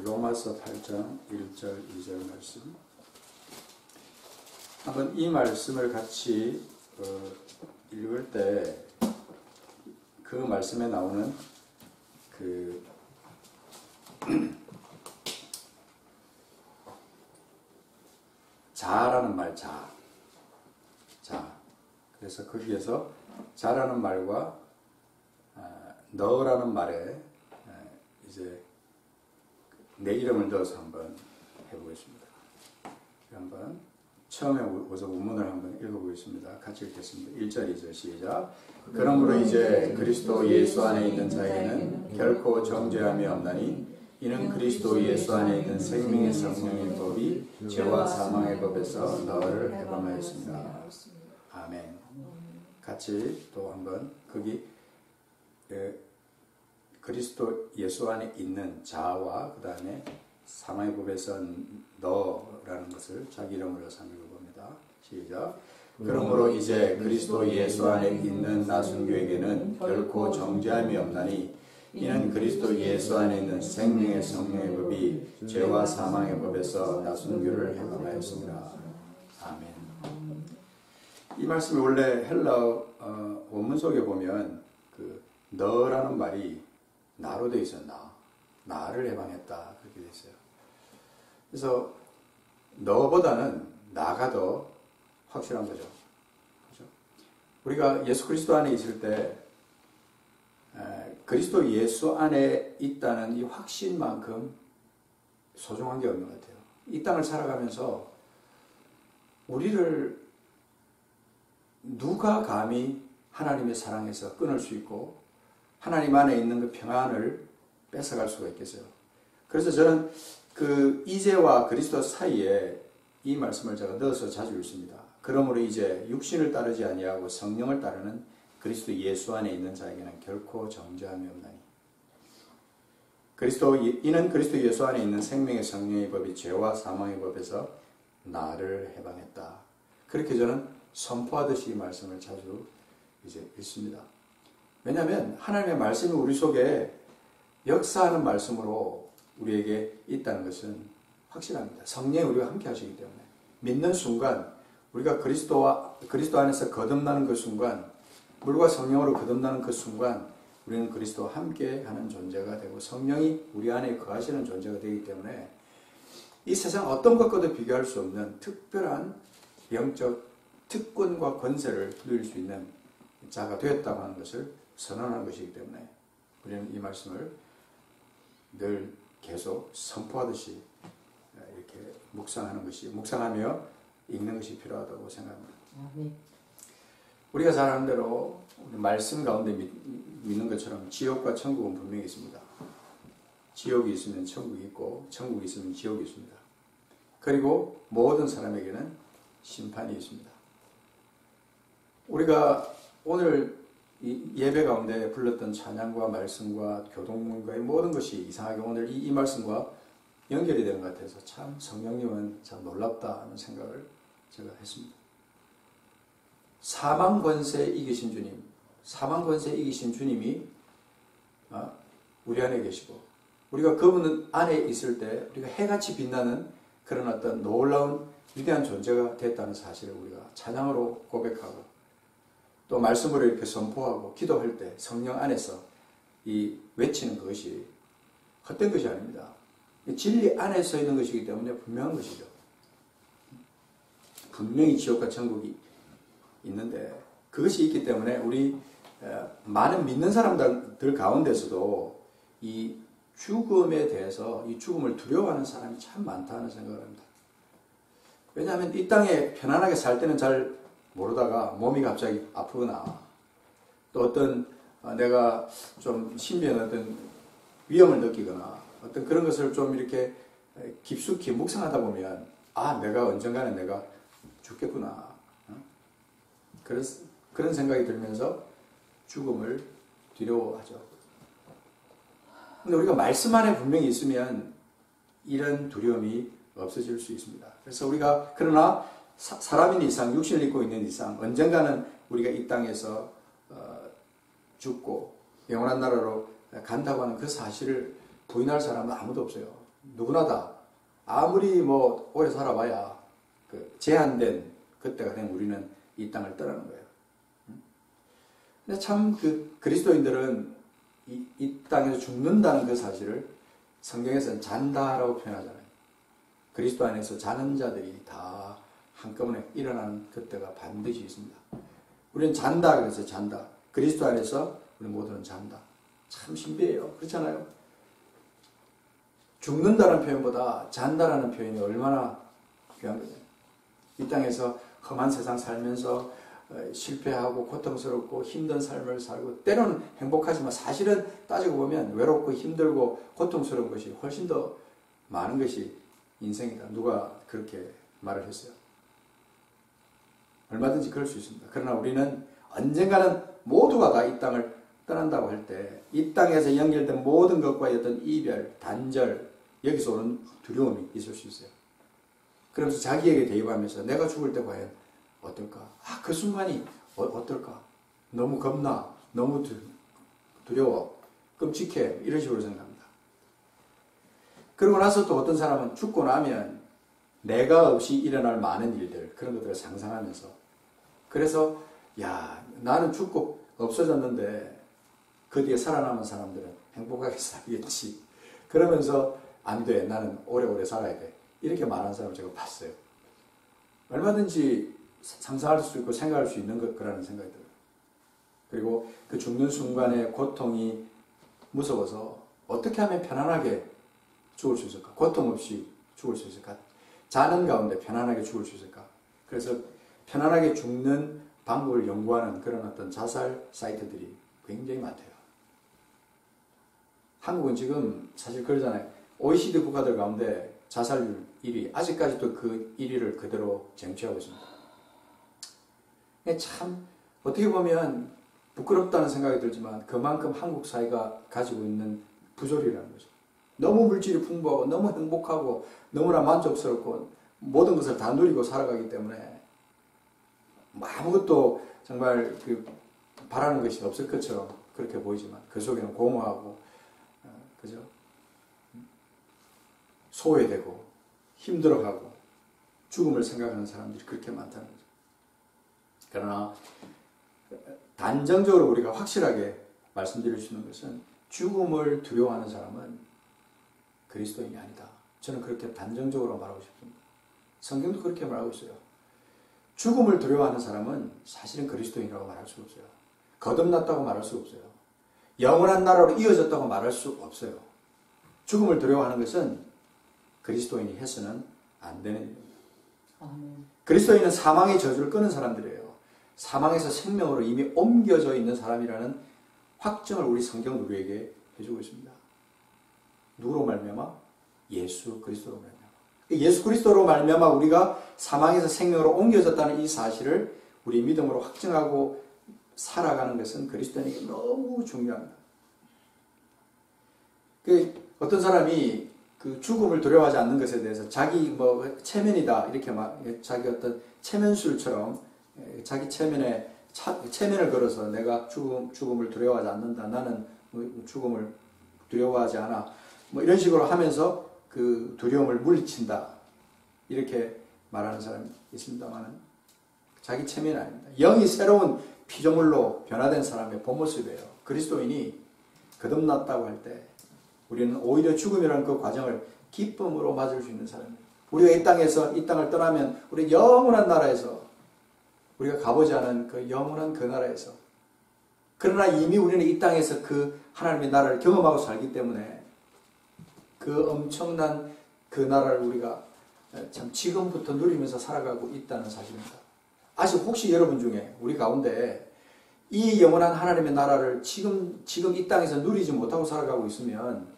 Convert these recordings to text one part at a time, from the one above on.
로마서 8장 1절 2절 말씀. 한번 이 말씀을 같이 읽을 때 그 말씀에 나오는 그 자라는 말, 자. 그래서 거기에서 자라는 말과 너라는 말에 이제 내 이름을 넣어서 한번 해보겠습니다. 한번 처음에 우선 원문을 한번 읽어보겠습니다. 같이 읽겠습니다. 1절 2절 시작. 그러므로 이제 그리스도 예수 안에 있는 자에게는 결코 정죄함이 없나니 이는 그리스도 예수 안에 있는 생명의 성령의 법이 죄와 사망의 법에서 너를 해방하였습니다. 아멘. 같이 또 한번 거기 그리스도 예수 안에 있는 자와 그 다음에 사망의 법에서 너라는 것을 자기 이름으로 읽어봅니다. 시작. 그러므로 이제 그리스도 예수 안에 있는 나순교에게는 결코 정죄함이 없나니 이는 그리스도 예수 안에 있는 생명의 성령의 법이 죄와 사망의 법에서 나순교를 해방하였습니다. 아멘. 이 말씀이 원래 헬라어 원문 속에 보면 그 너라는 말이 나로 되어 있어요. 나를 해방했다 그렇게 되어 있어요. 그래서 너보다는 나가 더 확실한 거죠. 그렇죠? 우리가 예수 그리스도 안에 있을 때 그리스도 예수 안에 있다는 이 확신만큼 소중한 게 없는 것 같아요. 이 땅을 살아가면서 우리를 누가 감히 하나님의 사랑에서 끊을 수 있고 하나님 안에 있는 그 평안을 뺏어갈 수가 있겠어요. 그래서 저는 그 이제와 그리스도 사이에 이 말씀을 제가 넣어서 자주 읽습니다. 그러므로 이제 육신을 따르지 아니하고 성령을 따르는 그리스도 예수 안에 있는 자에게는 결코 정죄함이 없나니 이는 그리스도 예수 안에 있는 생명의 성령의 법이 죄와 사망의 법에서 나를 해방했다. 그렇게 저는 선포하듯이 이 말씀을 자주 이제 읽습니다. 왜냐하면 하나님의 말씀이 우리 속에 역사하는 말씀으로 우리에게 있다는 것은 확실합니다. 성령이 우리와 함께 하시기 때문에 믿는 순간 우리가 그리스도 안에서 거듭나는 그 순간 물과 성령으로 거듭나는 그 순간 우리는 그리스도와 함께 하는 존재가 되고 성령이 우리 안에 거하시는 존재가 되기 때문에 이 세상 어떤 것과도 비교할 수 없는 특별한 영적 특권과 권세를 누릴 수 있는 자가 되었다고 하는 것을 선언하는 것이기 때문에 우리는 이 말씀을 늘 계속 선포하듯이 이렇게 묵상하며 읽는 것이 필요하다고 생각합니다. 우리가 잘 아는 대로 우리 말씀 가운데 믿는 것처럼 지옥과 천국은 분명히 있습니다. 지옥이 있으면 천국이 있고 천국이 있으면 지옥이 있습니다. 그리고 모든 사람에게는 심판이 있습니다. 우리가 오늘 이 예배 가운데 불렀던 찬양과 말씀과 교동문과의 모든 것이 이상하게 오늘 이 말씀과 연결이 되는 것 같아서 참 성령님은 참 놀랍다 하는 생각을 제가 했습니다. 사망 권세 이기신 주님이 우리 안에 계시고 우리가 그분 안에 있을 때 우리가 해같이 빛나는 그런 어떤 놀라운 위대한 존재가 됐다는 사실을 우리가 찬양으로 고백하고 또 말씀으로 이렇게 선포하고 기도할 때 성령 안에서 이 외치는 그것이 헛된 것이 아닙니다. 진리 안에 서 있는 것이기 때문에 분명한 것이죠. 분명히 지옥과 천국이 있는데 그것이 있기 때문에 우리 많은 믿는 사람들 가운데서도 이 죽음에 대해서 이 죽음을 두려워하는 사람이 참 많다는 생각을 합니다. 왜냐하면 이 땅에 편안하게 살 때는 잘 모르다가 몸이 갑자기 아프거나 또 어떤 내가 좀 신비한 어떤 위험을 느끼거나 어떤 그런 것을 좀 이렇게 깊숙이 묵상하다 보면 내가 언젠가는 내가 죽겠구나 그런 생각이 들면서 죽음을 두려워하죠. 근데 우리가 말씀 안에 분명히 있으면 이런 두려움이 없어질 수 있습니다. 그래서 우리가 그러나 사람인 이상, 육신을 입고 있는 이상 언젠가는 우리가 이 땅에서 죽고 영원한 나라로 간다고 하는 그 사실을 부인할 사람은 아무도 없어요. 누구나 다 아무리 뭐 오래 살아봐야 그 제한된 그때가 되면 우리는 이 땅을 떠나는 거예요. 근데 참 그 그리스도인들은 이 땅에서 죽는다는 그 사실을 성경에서는 잔다라고 표현하잖아요. 그리스도 안에서 자는 자들이 다 한꺼번에 일어나는 그때가 반드시 있습니다. 우리는 잔다 그래서 잔다. 그리스도 안에서 우리 모두는 잔다. 참 신비해요. 그렇잖아요. 죽는다는 표현보다 잔다라는 표현이 얼마나 귀한 거죠. 이 땅에서 험한 세상 살면서 실패하고 고통스럽고 힘든 삶을 살고 때로는 행복하지만 사실은 따지고 보면 외롭고 힘들고 고통스러운 것이 훨씬 더 많은 것이 인생이다. 누가 그렇게 말을 했어요. 얼마든지 그럴 수 있습니다. 그러나 우리는 언젠가는 모두가 다 이 땅을 떠난다고 할 때 이 땅에서 연결된 모든 것과의 어떤 이별, 단절, 여기서 오는 두려움이 있을 수 있어요. 그러면서 자기에게 대입하면서 내가 죽을 때 과연 어떨까? 그 순간이 어떨까? 너무 겁나, 너무 두려워, 끔찍해, 이런 식으로 생각합니다. 그러고 나서 또 어떤 사람은 죽고 나면 내가 없이 일어날 많은 일들, 그런 것들을 상상하면서 그래서 나는 죽고 없어졌는데 그 뒤에 살아남은 사람들은 행복하게 살겠지. 그러면서 안 돼, 나는 오래오래 살아야 돼. 이렇게 말하는 사람을 제가 봤어요. 얼마든지 상상할 수 있고 생각할 수 있는 거라는 생각이 들어요. 그리고 그 죽는 순간의 고통이 무서워서 어떻게 하면 편안하게 죽을 수 있을까? 고통 없이 죽을 수 있을까? 자는 가운데 편안하게 죽을 수 있을까? 그래서 편안하게 죽는 방법을 연구하는 그런 어떤 자살 사이트들이 굉장히 많대요. 한국은 지금 사실 그러잖아요. OECD 국가들 가운데 자살률 1위, 아직까지도 그 1위를 그대로 쟁취하고 있습니다. 참 어떻게 보면 부끄럽다는 생각이 들지만 그만큼 한국 사회가 가지고 있는 부조리라는 거죠. 너무 물질이 풍부하고 너무 행복하고 너무나 만족스럽고 모든 것을 다 누리고 살아가기 때문에 아무것도 정말 바라는 것이 없을 것처럼 그렇게 보이지만 그 속에는 공허하고 그죠? 소외되고 힘들어하고 죽음을 생각하는 사람들이 그렇게 많다는 거죠. 그러나 단정적으로 우리가 확실하게 말씀드릴 수 있는 것은 죽음을 두려워하는 사람은 그리스도인이 아니다. 저는 그렇게 단정적으로 말하고 싶습니다. 성경도 그렇게 말하고 있어요. 죽음을 두려워하는 사람은 사실은 그리스도인이라고 말할 수 없어요. 거듭났다고 말할 수 없어요. 영원한 나라로 이어졌다고 말할 수 없어요. 죽음을 두려워하는 것은 그리스도인이 해서는 안 되는 일입니다. 그리스도인은 사망의 저주를 끄는 사람들이에요. 사망에서 생명으로 이미 옮겨져 있는 사람이라는 확정을 우리 성경은 우리에게 해주고 있습니다. 누구로 말미암아? 예수 그리스도로 말미암아. 예수 그리스도로 말미암아 우리가 사망에서 생명으로 옮겨졌다는 이 사실을 우리 믿음으로 확증하고 살아가는 것은 그리스도인에게 너무 중요합니다. 어떤 사람이 그 죽음을 두려워하지 않는 것에 대해서 자기 체면이다 이렇게 자기 어떤 체면술처럼 자기 체면을 걸어서 내가 죽음을 두려워하지 않는다. 나는 죽음을 두려워하지 않아. 이런 식으로 하면서 그 두려움을 물리친다. 이렇게 말하는 사람이 있습니다만 자기 체면이 아닙니다. 영이 새로운 피조물로 변화된 사람의 본 모습이에요. 그리스도인이 거듭났다고 할 때 우리는 오히려 죽음이라는 그 과정을 기쁨으로 맞을 수 있는 사람입니다. 우리가 이 땅을 떠나면 우리 영원한 나라에서 우리가 가보지 않은 그 영원한 그 나라에서 그러나 이미 우리는 이 땅에서 그 하나님의 나라를 경험하고 살기 때문에 그 엄청난 그 나라를 우리가 참 지금부터 누리면서 살아가고 있다는 사실입니다. 아직 혹시 여러분 중에 우리 가운데 이 영원한 하나님의 나라를 지금 이 땅에서 누리지 못하고 살아가고 있으면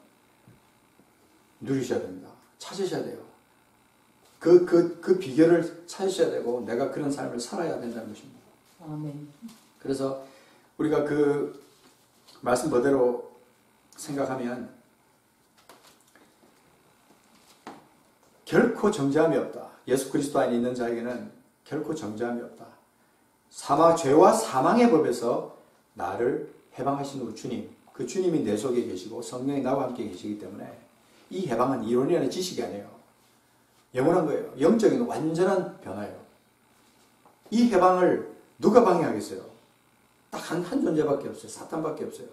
누리셔야 됩니다. 찾으셔야 돼요. 그 비결을 찾으셔야 되고 내가 그런 삶을 살아야 된다는 것입니다. 아멘. 그래서 우리가 그 말씀 그대로 생각하면 결코 정죄함이 없다. 예수 그리스도 안에 있는 자에게는 결코 정죄함이 없다. 죄와 사망의 법에서 나를 해방하시는 그 주님, 그 주님이 내 속에 계시고 성령이 나와 함께 계시기 때문에 이 해방은 이론이나 지식이 아니에요. 영원한 거예요. 영적인 완전한 변화예요. 이 해방을 누가 방해하겠어요? 딱 한 존재밖에 없어요. 사탄밖에 없어요.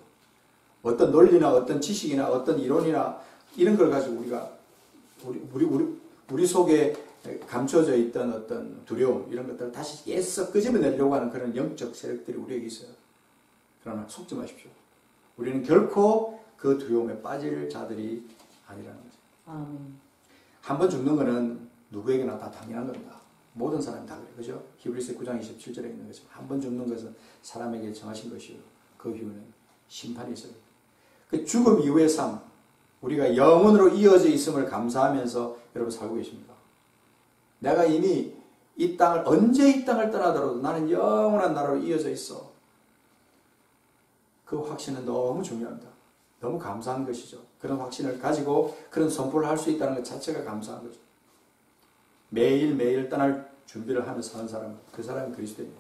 어떤 논리나 어떤 지식이나 어떤 이론이나 이런 걸 가지고 우리 속에 감춰져 있던 어떤 두려움 이런 것들을 다시 애써 끄집어내려고 하는 그런 영적 세력들이 우리에게 있어요. 그러나 속지 마십시오. 우리는 결코 그 두려움에 빠질 자들이 아니라는 거죠. 한 번 죽는 거는 누구에게나 다 당연한 겁니다. 모든 사람이 다 그래요. 그죠? 히브리서 9장 27절에 있는 것처럼 한 번 죽는 것은 사람에게 정하신 것이요. 그 이후는 심판이 있어요. 그 죽음 이후의 삶, 우리가 영원으로 이어져 있음을 감사하면서 여러분 살고 계십니다. 내가 이미 이 땅을, 언제 이 땅을 떠나더라도 나는 영원한 나라로 이어져 있어. 그 확신은 너무 중요합니다. 너무 감사한 것이죠. 그런 확신을 가지고 그런 선포를 할 수 있다는 것 자체가 감사한 거죠. 매일매일 떠날 준비를 하며 사는 사람은 그 사람이 그리스도인이에요.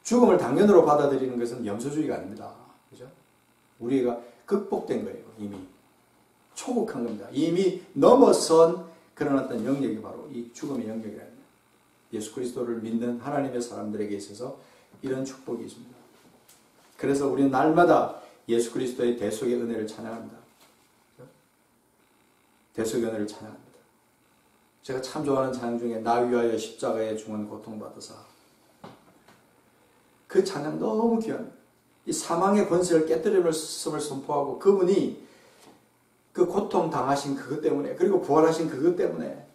죽음을 당연으로 받아들이는 것은 염소주의가 아닙니다. 그죠? 우리가 극복된 거예요. 이미 초국한 겁니다. 이미 넘어선 그런 어떤 영역이 바로 이 죽음의 영역이라는 거예요. 예수 그리스도를 믿는 하나님의 사람들에게 있어서 이런 축복이 있습니다. 그래서 우리는 날마다 예수 그리스도의 대속의 은혜를 찬양합니다. 대속의 은혜를 찬양합니다. 제가 참 좋아하는 찬양 중에 나 위하여 십자가에 죽은 고통받으사, 그 찬양 너무 귀합니다. 이 사망의 권세를 깨뜨림을 선포하고 그분이 그 고통 당하신 그것 때문에, 그리고 부활하신 그것 때문에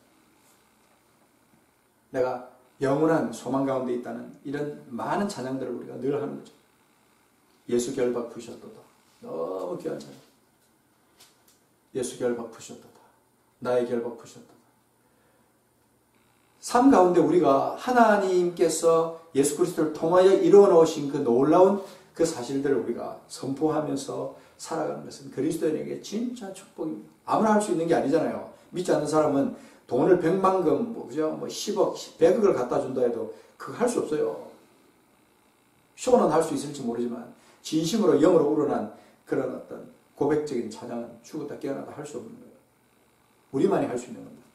내가 영원한 소망 가운데 있다는 이런 많은 찬양들을 우리가 늘 하는 거죠. 예수 결박 푸셨도다. 너무 귀한 찬양. 예수 결박 푸셨도다. 나의 결박 푸셨도다. 삶 가운데 우리가 하나님께서 예수 그리스도를 통하여 이루어 놓으신 그 놀라운 그 사실들을 우리가 선포하면서 살아가는 것은 그리스도인에게 진짜 축복입니다. 아무나 할 수 있는 게 아니잖아요. 믿지 않는 사람은 돈을 100만금, 그죠? 10억, 100억을 갖다 준다 해도 그거 할 수 없어요. 쇼는 할 수 있을지 모르지만 진심으로 영으로 우러난 그런 어떤 고백적인 찬양은 죽었다 깨어나다 할 수 없는 거예요. 우리만이 할 수 있는 겁니다.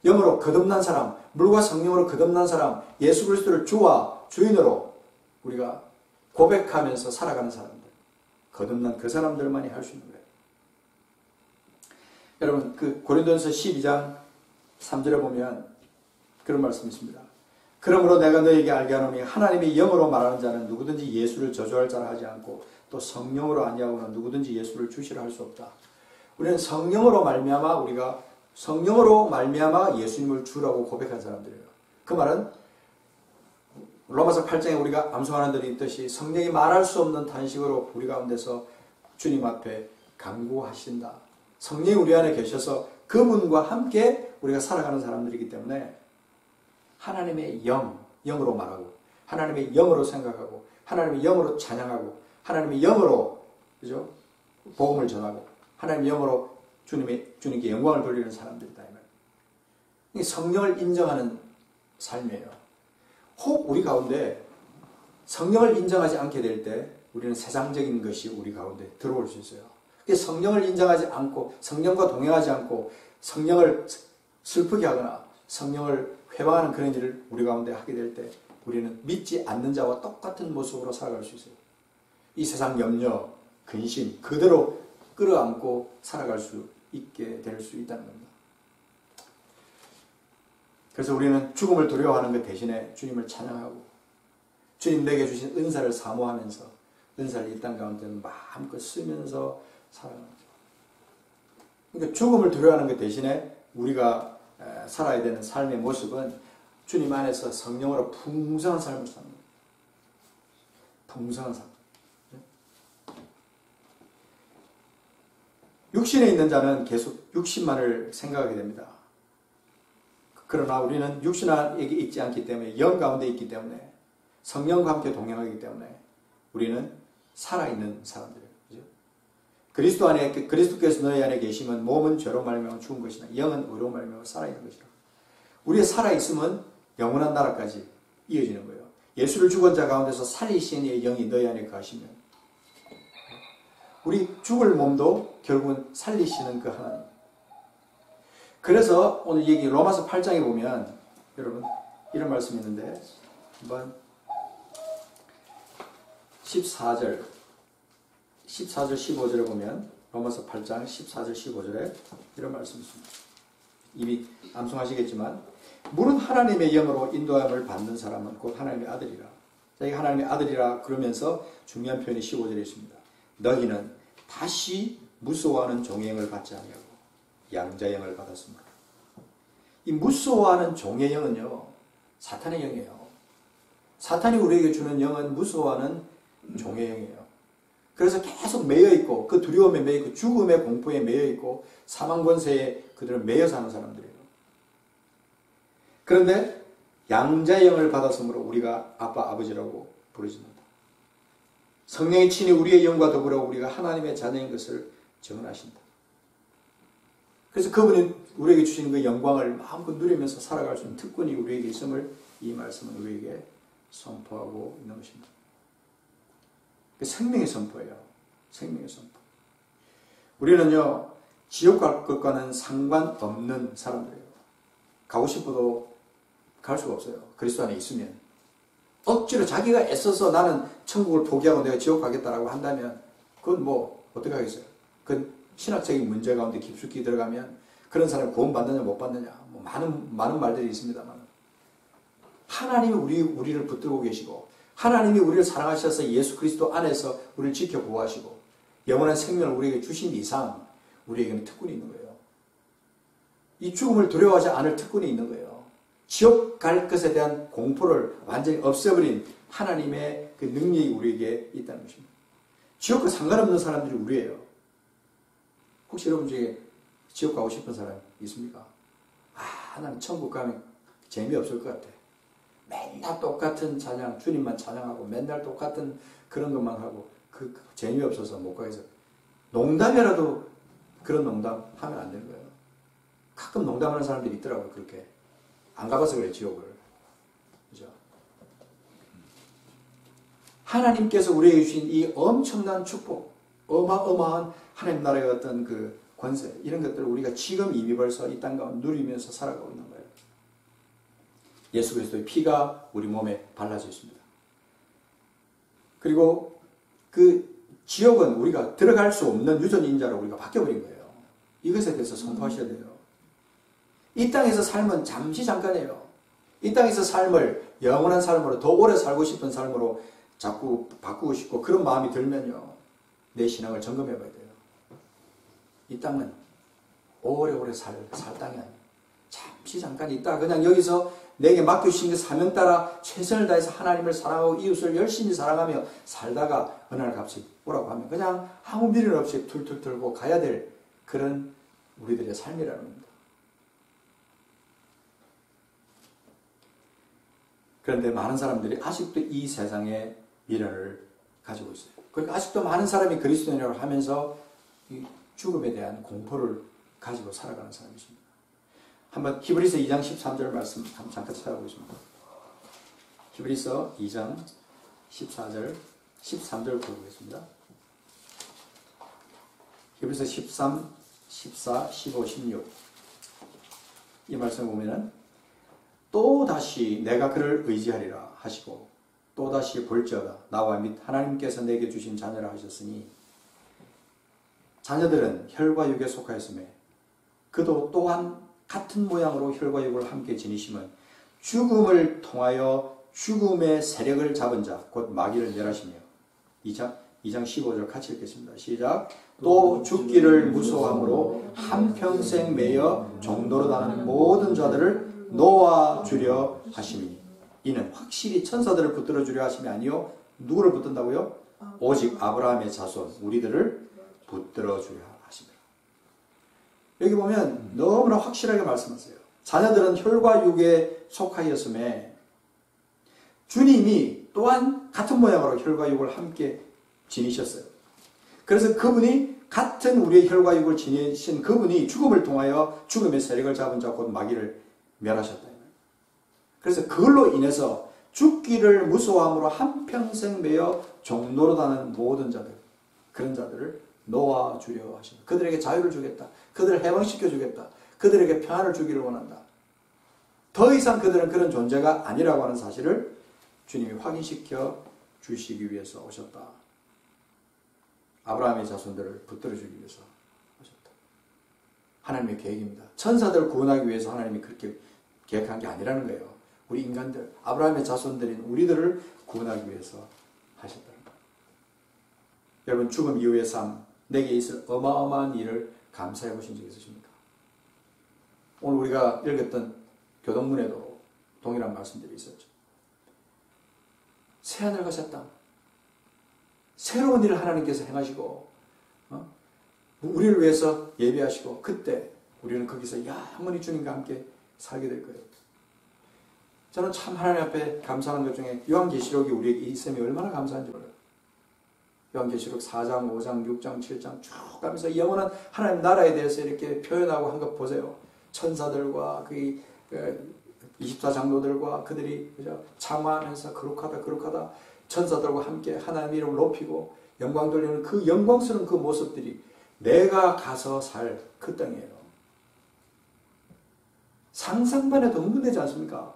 영으로 거듭난 사람, 물과 성령으로 거듭난 사람, 예수 그리스도를 주와 주인으로 우리가 고백하면서 살아가는 사람들, 거듭난 그 사람들만이 할 수 있는 거예요. 여러분, 그 고린도전서 12장 3절에 보면 그런 말씀이 있습니다. 그러므로 내가 너에게 알게 하노니 하나님의 영으로 말하는 자는 누구든지 예수를 저주할 자라 하지 않고 또 성령으로 아니하고는 누구든지 예수를 주시라 할 수 없다. 우리는 성령으로 말미암아 예수님을 주라고 고백한 사람들이에요. 그 말은 로마서 8장에 우리가 암송하는 들이 있듯이 성령이 말할 수 없는 탄식으로 우리 가운데서 주님 앞에 간구하신다. 성령이 우리 안에 계셔서 그분과 함께 우리가 살아가는 사람들이기 때문에 하나님의 영으로 말하고 하나님의 영으로 생각하고 하나님의 영으로 찬양하고 하나님의 영으로, 그죠? 복음을 전하고 하나님의 영으로 주님께 영광을 돌리는 사람들이다. 이게 성령을 인정하는 삶이에요. 혹 우리 가운데 성령을 인정하지 않게 될 때 우리는 세상적인 것이 우리 가운데 들어올 수 있어요. 성령을 인정하지 않고 성령과 동행하지 않고 성령을 슬프게 하거나 성령을 회방하는 그런 일을 우리 가운데 하게 될 때 우리는 믿지 않는 자와 똑같은 모습으로 살아갈 수 있어요. 이 세상 염려, 근심 그대로 끌어안고 살아갈 수 있게 될 수 있다는 겁니다. 그래서 우리는 죽음을 두려워하는 것 대신에 주님을 찬양하고 주님 내게 주신 은사를 사모하면서 은사를 이 땅 가운데 마음껏 쓰면서 살아가는 거죠. 그러니까 죽음을 두려워하는 것 대신에 우리가 살아야 되는 삶의 모습은 주님 안에서 성령으로 풍성한 삶을 사는 거예요. 풍성한 삶. 육신에 있는 자는 계속 육신만을 생각하게 됩니다. 그러나 우리는 육신 안에 있지 않기 때문에 영 가운데 있기 때문에 성령과 함께 동행하기 때문에 우리는 살아있는 사람들이에요. 그죠? 그리스도 안에 그리스도께서 너희 안에 계시면 몸은 죄로 말미암아 죽은 것이나 영은 의로 말미암아 살아있는 것이라. 우리의 살아있음은 영원한 나라까지 이어지는 거예요. 예수를 죽은 자 가운데서 살리신 이의 영이 너희 안에 가시면 우리 죽을 몸도 결국은 살리시는 그 하나님. 그래서 오늘 얘기 로마서 8장에 보면 여러분 이런 말씀이 있는데 한번 14절 15절에 보면 로마서 8장 14절 15절에 이런 말씀이 있습니다. 이미 암송하시겠지만 물은 하나님의 영으로 인도함을 받는 사람은 곧 하나님의 아들이라. 자기가 하나님의 아들이라 그러면서 중요한 표현이 15절에 있습니다. 너희는 다시 무서워하는 종의 영을 받지 아니하고 양자의 영을 받았습니다. 이 무서워하는 종의 영은요, 사탄의 영이에요. 사탄이 우리에게 주는 영은 무서워하는 종의 영이에요. 그래서 계속 매여있고 그 두려움에 매여있고 죽음의 공포에 매여있고 사망 권세에 그들은 매여 사는 사람들이에요. 그런데 양자의 영을 받았으므로 우리가 아빠 아버지라고 부르짖는다. 성령의 친히 우리의 영과 더불어 우리가 하나님의 자녀인 것을 증언하신다. 그래서 그분이 우리에게 주시는 그 영광을 마음껏 누리면서 살아갈 수 있는 특권이 우리에게 있음을 이 말씀은 우리에게 선포하고 있는 것입니다. 생명의 선포예요. 생명의 선포. 우리는요, 지옥 갈 것과는 상관없는 사람들이에요. 가고 싶어도 갈 수가 없어요. 그리스도 안에 있으면. 억지로 자기가 애써서 나는 천국을 포기하고 내가 지옥 가겠다라고 한다면 그건 뭐 어떻게 하겠어요? 그건 신학적인 문제 가운데 깊숙이 들어가면 그런 사람이 구원 받느냐 못 받느냐 뭐 많은 말들이 있습니다만 하나님이 우리를 붙들고 계시고 하나님이 우리를 사랑하셔서 예수 그리스도 안에서 우리를 지켜 보호하시고 영원한 생명을 우리에게 주신 이상 우리에게는 특권이 있는 거예요. 이 죽음을 두려워하지 않을 특권이 있는 거예요. 지옥 갈 것에 대한 공포를 완전히 없애버린 하나님의 그 능력이 우리에게 있다는 것입니다. 지옥과 상관없는 사람들이 우리예요. 혹시 여러분 중에 지옥 가고 싶은 사람 있습니까? 나는 천국 가면 재미없을 것 같아. 맨날 똑같은 찬양, 주님만 찬양하고 맨날 똑같은 그런 것만 하고 그 재미없어서 못 가겠어. 농담이라도 그런 농담 하면 안 되는 거예요. 가끔 농담하는 사람들이 있더라고요. 그렇게. 안 가봐서 그래, 지옥을. 그죠? 하나님께서 우리에게 주신 이 엄청난 축복, 어마어마한 하나님 나라의 어떤 그 권세, 이런 것들을 우리가 지금 이미 벌써 이 땅 가운데 누리면서 살아가고 있는 거예요. 예수 그리스도의 피가 우리 몸에 발라져 있습니다. 그리고 그 지옥은 우리가 들어갈 수 없는 유전인자로 우리가 바뀌어버린 거예요. 이것에 대해서 선포하셔야 돼요. 이 땅에서 삶은 잠시 잠깐이에요. 이 땅에서 삶을 영원한 삶으로 더 오래 살고 싶은 삶으로 자꾸 바꾸고 싶고 그런 마음이 들면요. 내 신앙을 점검해 봐야 돼요. 이 땅은 오래오래 살 땅이 아니에요. 잠시 잠깐 있다 그냥 여기서 내게 맡겨주신 그 사명 따라 최선을 다해서 하나님을 사랑하고 이웃을 열심히 사랑하며 살다가 어느 날 값이 오라고 하면 그냥 아무 미련 없이 툴툴 털고 가야 될 그런 우리들의 삶이라는 겁니다. 그런데 많은 사람들이 아직도 이 세상에 미련을 가지고 있어요. 그러니까 아직도 많은 사람이 그리스도인이라고 하면서 이 죽음에 대한 공포를 가지고 살아가는 사람이 있습니다. 한번 히브리서 2장 13절 말씀 한번 잠깐 찾아보겠습니다. 히브리서 2장 14절 13절 보겠습니다. 히브리서 13, 14, 15, 16 이 말씀을 보면은 또다시 내가 그를 의지하리라 하시고 또다시 볼지어다 나와 및 하나님께서 내게 주신 자녀라 하셨으니 자녀들은 혈과 육에 속하였으며 그도 또한 같은 모양으로 혈과 육을 함께 지니심은 죽음을 통하여 죽음의 세력을 잡은 자 곧 마귀를 멸하시며 2장 15절 같이 읽겠습니다. 시작. 또 죽기를 무서워함으로 한평생 매여 종도로 다는 모든 자들을 놓아주려 하심이니 이는 확실히 천사들을 붙들어 주려 하심이 아니요 누구를 붙든다고요? 오직 아브라함의 자손 우리들을 붙들어 주려 하십니다. 여기 보면 너무나 확실하게 말씀하세요. 자녀들은 혈과 육에 속하였음에 주님이 또한 같은 모양으로 혈과 육을 함께 지니셨어요. 그래서 그분이 같은 우리의 혈과 육을 지니신 그분이 죽음을 통하여 죽음의 세력을 잡은 자 곧 마귀를 멸하셨다. 그래서 그걸로 인해서 죽기를 무서워함으로 한평생 매여 종노릇하는 모든 자들 그런 자들을 놓아주려 하신다. 그들에게 자유를 주겠다. 그들을 해방시켜 주겠다. 그들에게 평안을 주기를 원한다. 더 이상 그들은 그런 존재가 아니라고 하는 사실을 주님이 확인시켜 주시기 위해서 오셨다. 아브라함의 자손들을 붙들어 주기 위해서 오셨다. 하나님의 계획입니다. 천사들을 구원하기 위해서 하나님이 그렇게 계획한 게 아니라는 거예요. 우리 인간들, 아브라함의 자손들인 우리들을 구원하기 위해서 하셨다는 거예요. 여러분, 죽음 이후의 삶, 내게 있을 어마어마한 일을 감사해 보신 적이 있으십니까? 오늘 우리가 읽었던 교동문에도 동일한 말씀들이 있었죠. 새하늘과 새 땅, 새로운 일을 하나님께서 행하시고 우리를 위해서 예비하시고 그때 우리는 거기서 영원히 주님과 함께 살게 될 거예요. 저는 참 하나님 앞에 감사하는 것 중에 요한계시록이 우리에게 있음이 얼마나 감사한지 몰라요. 요한계시록 4장, 5장, 6장, 7장 쭉 가면서 영원한 하나님 나라에 대해서 이렇게 표현하고 한 것 보세요. 천사들과 그 24장로들과 그들이 장화하면서 거룩하다 천사들과 함께 하나님의 이름을 높이고 영광 돌리는 그 영광스러운 그 모습들이 내가 가서 살 그 땅이에요. 상상만 해도 흥분되지 않습니까?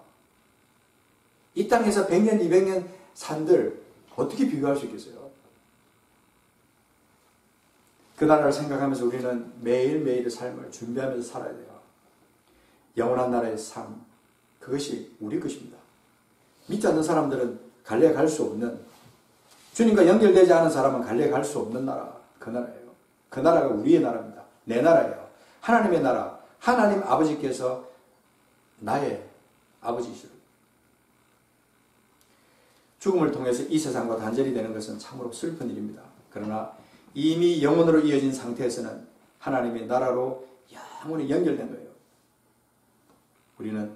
이 땅에서 100년, 200년 산들 어떻게 비교할 수 있겠어요? 그 나라를 생각하면서 우리는 매일매일의 삶을 준비하면서 살아야 돼요. 영원한 나라의 삶, 그것이 우리 것입니다. 믿지 않는 사람들은 갈래 갈 수 없는, 주님과 연결되지 않은 사람은 갈래 갈 수 없는 나라, 그 나라예요. 그 나라가 우리의 나라입니다. 내 나라예요. 하나님의 나라, 하나님 아버지께서 나의 아버지시죠. 죽음을 통해서 이 세상과 단절이 되는 것은 참으로 슬픈 일입니다. 그러나 이미 영원으로 이어진 상태에서는 하나님의 나라로 영원히 연결된 거예요. 우리는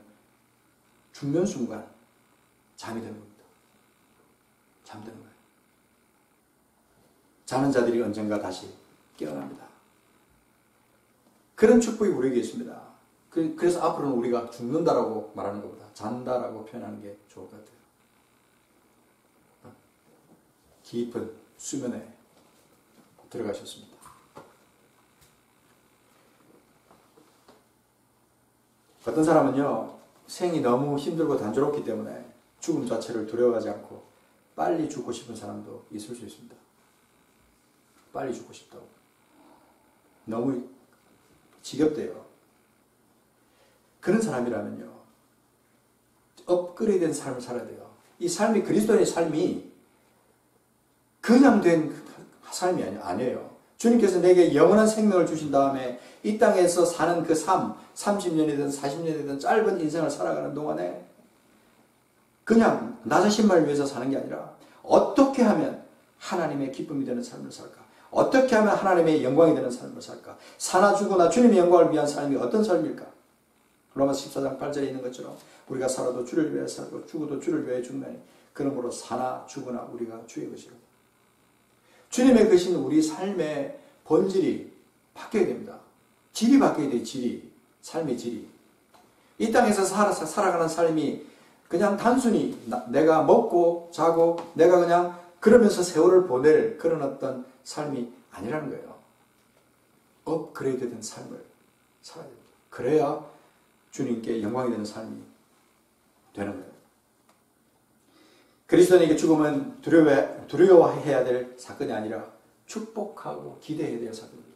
죽는 순간 잠이 드는 겁니다. 잠드는 거예요. 자는 자들이 언젠가 다시 깨어납니다. 그런 축복이 우리에게 있습니다. 그래서 앞으로는 우리가 죽는다라고 말하는 것보다 잔다라고 표현하는 게 좋을 것 같아요. 깊은 수면에 들어가셨습니다. 어떤 사람은요, 생이 너무 힘들고 단조롭기 때문에 죽음 자체를 두려워하지 않고 빨리 죽고 싶은 사람도 있을 수 있습니다. 빨리 죽고 싶다고. 너무 지겹대요. 그런 사람이라면요, 업그레이드된 삶을 살아야 돼요. 이 삶이 그리스도의 삶이 그냥 된 삶이 아니에요. 주님께서 내게 영원한 생명을 주신 다음에 이 땅에서 사는 그 삶, 30년이든 40년이든 짧은 인생을 살아가는 동안에 그냥 나 자신만을 위해서 사는 게 아니라 어떻게 하면 하나님의 기쁨이 되는 삶을 살까? 어떻게 하면 하나님의 영광이 되는 삶을 살까? 사나 죽으나 주님의 영광을 위한 삶이 어떤 삶일까? 로마서 14장 8절에 있는 것처럼 우리가 살아도 주를 위해 살고 죽어도 주를 위해 죽나니 그러므로 사나 죽으나 우리가 주의 것이라. 주님의 것인 우리 삶의 본질이 바뀌어야 됩니다. 질이 바뀌어야 돼요. 질이. 삶의 질이. 이 땅에서 살아가는 삶이 그냥 단순히 내가 먹고 자고 내가 그냥 그러면서 세월을 보낼 그런 어떤 삶이 아니라는 거예요. 업그레이드된 삶을 살아야 됩니다. 그래야 주님께 영광이 되는 삶이 되는 거예요. 그리스도인에게 죽음은 두려워해야 될 사건이 아니라 축복하고 기대해야 될 사건입니다.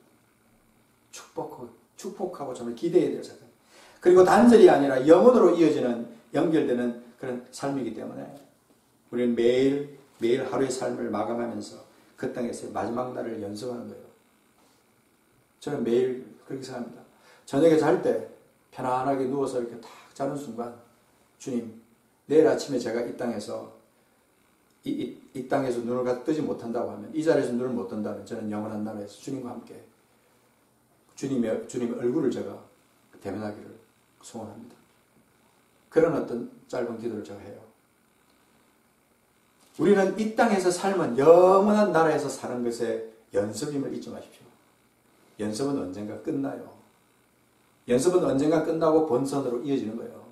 축복하고 정말 기대해야 될 사건. 그리고 단절이 아니라 영원으로 이어지는 연결되는 그런 삶이기 때문에 우리는 매일 하루의 삶을 마감하면서 그 땅에서의 마지막 날을 연습하는 거예요. 저는 매일 그렇게 생각합니다. 저녁에 잘 때 편안하게 누워서 이렇게 탁 자는 순간 주님, 내일 아침에 제가 이 땅에서 이 땅에서 눈을 뜨지 못한다고 하면, 이 자리에서 눈을 못 뜬다면 저는 영원한 나라에서 주님과 함께 주님의 얼굴을 제가 대면하기를 소원합니다. 그런 어떤 짧은 기도를 제가 해요. 우리는 이 땅에서 삶은 영원한 나라에서 사는 것의 연습임을 잊지 마십시오. 연습은 언젠가 끝나요. 연습은 언젠가 끝나고 본선으로 이어지는 거예요.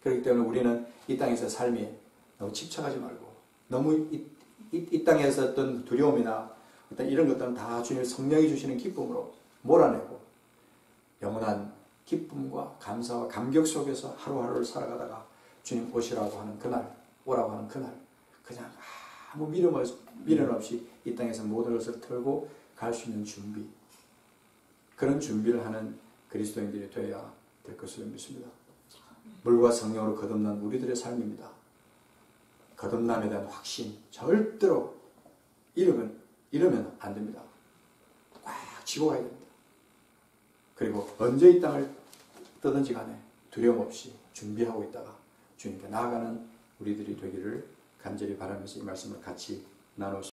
그렇기 때문에 우리는 이 땅에서 삶이 너무 집착하지 말고, 너무 이 땅에서 어떤 두려움이나 일단 이런 것들은 다 주님의 성령이 주시는 기쁨으로 몰아내고 영원한 기쁨과 감사와 감격 속에서 하루하루를 살아가다가 주님 오시라고 하는 그날, 오라고 하는 그날, 그냥 아무 미련 없이 이 땅에서 모든 것을 털고 갈 수 있는 준비, 그런 준비를 하는 그리스도인들이 되어야 될 것을 믿습니다. 물과 성령으로 거듭난 우리들의 삶입니다. 거듭남에 대한 확신, 절대로 잃으면 안 됩니다. 꽉 쥐고 가야 됩니다. 그리고 언제 이 땅을 떠든지 간에 두려움 없이 준비하고 있다가 주님께 나아가는 우리들이 되기를 간절히 바라면서 이 말씀을 같이 나누었습니다.